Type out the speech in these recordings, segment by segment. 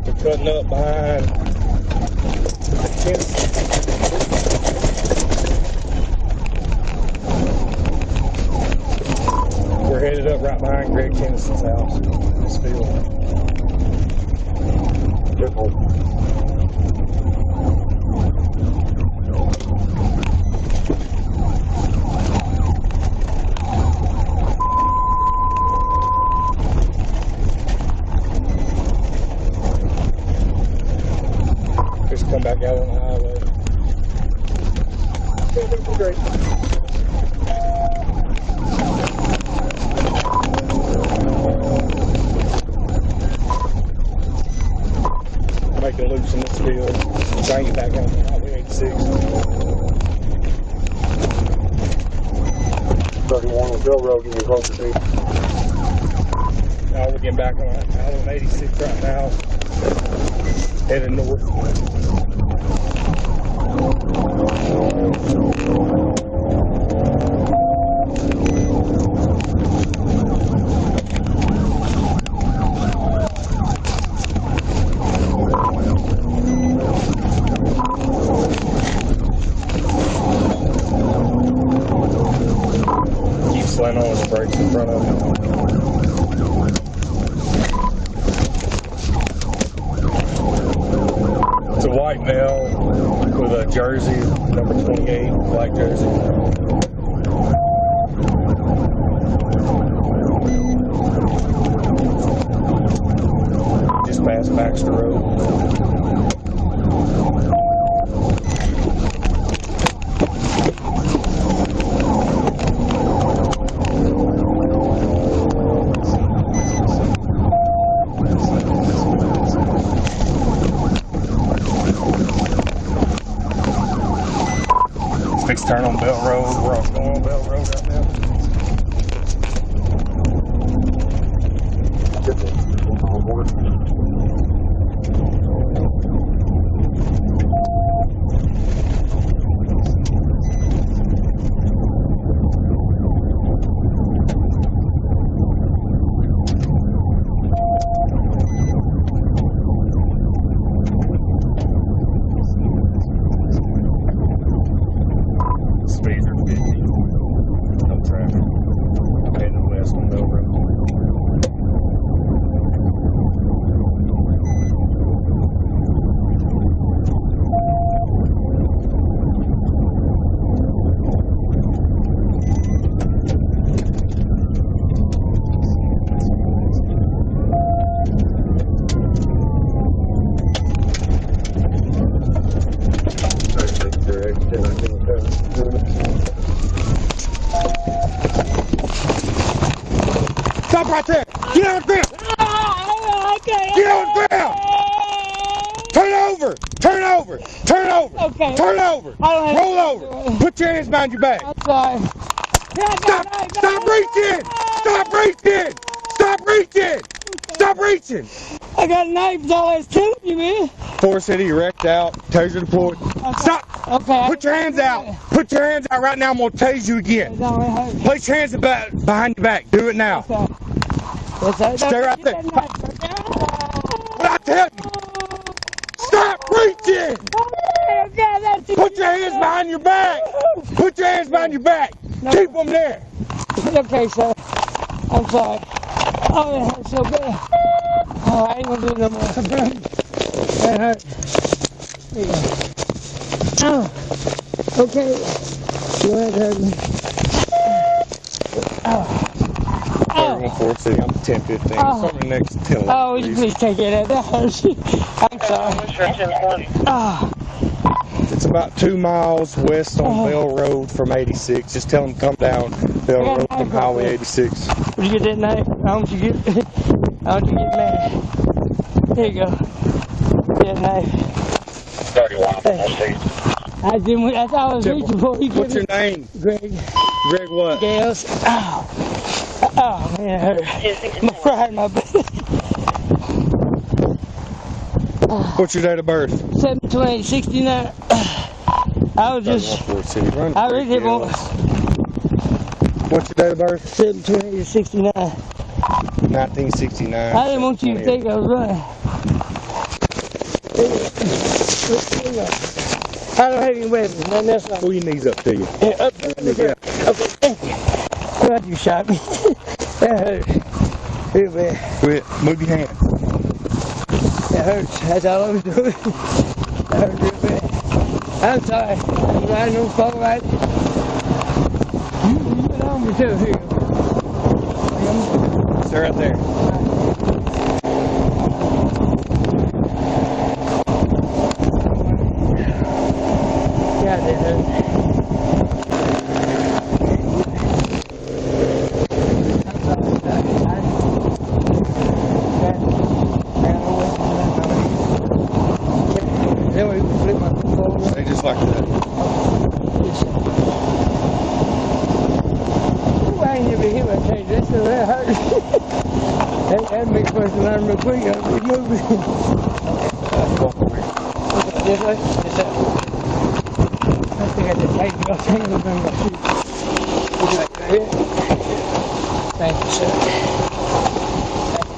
They're cutting up behind the tent. We're headed up right behind Greg Tennyson's house. This field. Just come back out on the highway. Great. Making loose in this field, trying to get back on Highway 86. 31 on Bill Road, getting closer to you. Now we're getting back on Highway 86 right now, heading north. Slant on the brakes in front of him. It's a white male with a jersey, number 28, black jersey. Just past Baxter Road. Fixed turn on Bell Road. We're off going on Bell Road right now. Speeds are 50. No traffic. Heading west on Bell Road. Stop right there! Get on the ground! Get on the ground! Turn over! Turn over! Turn over! Okay. Turn over! Roll over! Put your hands behind your back! I'm sorry. Stop reaching! Stop reaching! Stop reaching! Stop reaching! I got knives all that's telling you, man. Forest City, wrecked out, taser deployed. Stop! Okay. Put your hands out! Put your hands out right now, I'm gonna tase you again. Place your hands behind your back. Do it now. Stay right there. What I tell you? Stop reaching! Put your hands behind your back! Put your hands behind your back! Keep them there! Okay, sir. I'm sorry. Oh, that hurt so bad. Oh, I ain't gonna do it no more. That hurt. There you go. Oh, okay. Your head hurt me. Oh. 31 Forest City, I'm 1015. Oh. Something next to 10. Oh, would you please take it out? That hurts. I'm sorry. Oh. It's about 2 miles west on Bell Road from 86. Just tell them come down Bell Road from Highway 86. Would you get that knife? I don't you get mad. There you go. That knife. 31 on I didn't. That's all I was reaching for. What's your name? Greg. Greg what? Gales. Ow. Oh man, it hurt. My pride, my back. What's your date of birth? 7/28/69. I was just. Forest City. Run I really didn't want. What's your date of birth? 7/28/69. 1969. I didn't want you to think I was running. I don't have any weapons, nothing else. Pull your knees up to you. Yeah, up to the ground. Okay, thank you. God, you shot me. That hurt. Real bad. Quit. Move your hands. That hurts. That's all I was doing. That hurt real bad. I'm sorry. I'm riding on the phone right. You been on me too. Here. Stay right there. God, that hurt. Stay just like that. I ain't never hit my change. That still hurt. That makes a person learn real quick. I'll be moving. Just like that. I think I just tightened it off. Hang on, my shoe. Right here. Thank you, sir.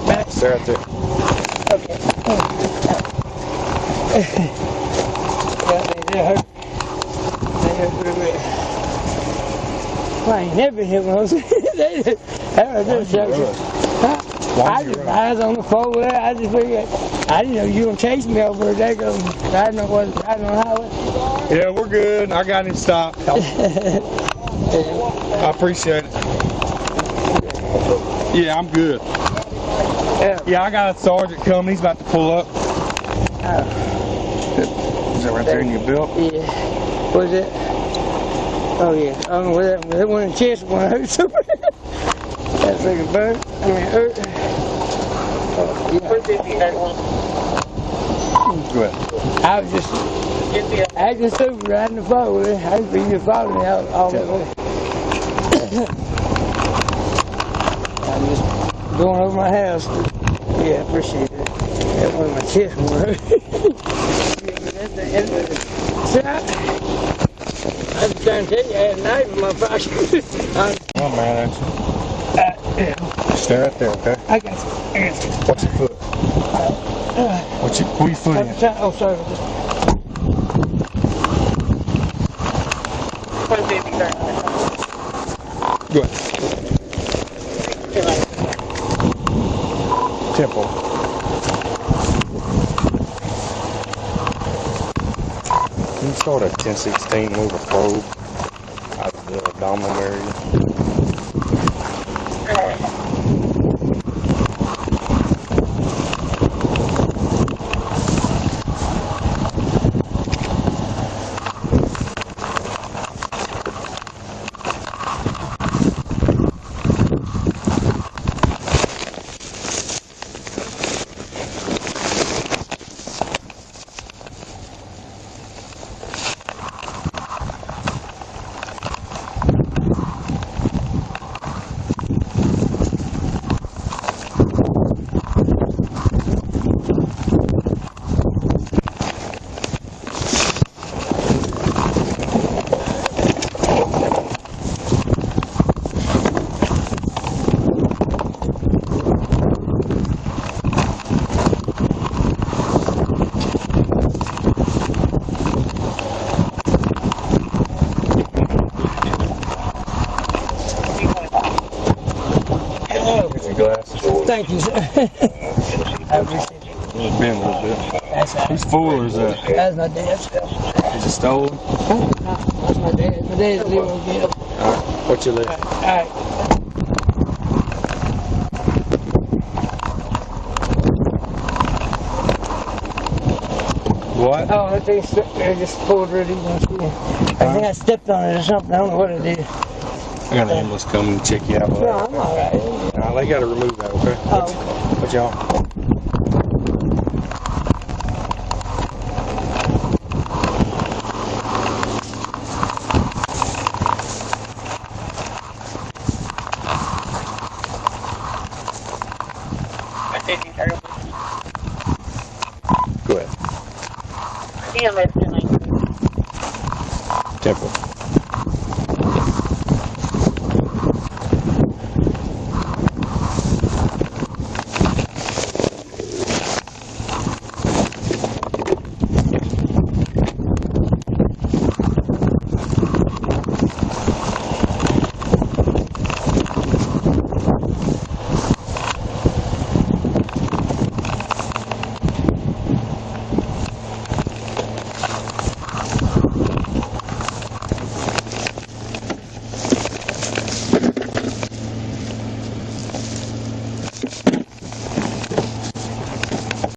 Back. Stay right there. Okay. That hurt. That hurt pretty bad. Well, I ain't never been hit one of those. That was just I just rise on the floor with it. I just figured, I didn't know you were going to chase me over there. They go riding on the highway. Yeah, we're good. I got him stopped. I appreciate it. Yeah, I'm good. Yeah, I got a sergeant coming. He's about to pull up. Is that right there in your belt? Yeah. What is it? Oh, yeah. I don't know where that one in the chest one hurt so bad. That's like a burn. I mean, it hurt. Oh, yeah. Go ahead. I was just acting stupid riding the phone with it. I just been following me out all the way. I'm just going over my house. Yeah, I appreciate it. That one in my chest one hurt. I was trying to tell you, I had a knife in my pocket. Oh, man, Yeah. stay right there, okay? I got you. Watch your foot. Pull your foot in. Oh, sorry. Go ahead. Temple. Can you start a 1016 move a probe out of the abdominal area? Thank you, sir. I appreciate it. It's been a little bit. That's right. Who's full or is that? That's my dad's. Is it stolen? That's my dad. My dad's living over here. Alright. What's your list? Alright. What? Oh, I think I just pulled ready. I think I stepped on it or something. I don't know what it did. I got an ambulance coming to check you out. No, I'm alright. They got to remove that, okay? Oh. What y'all? Go ahead.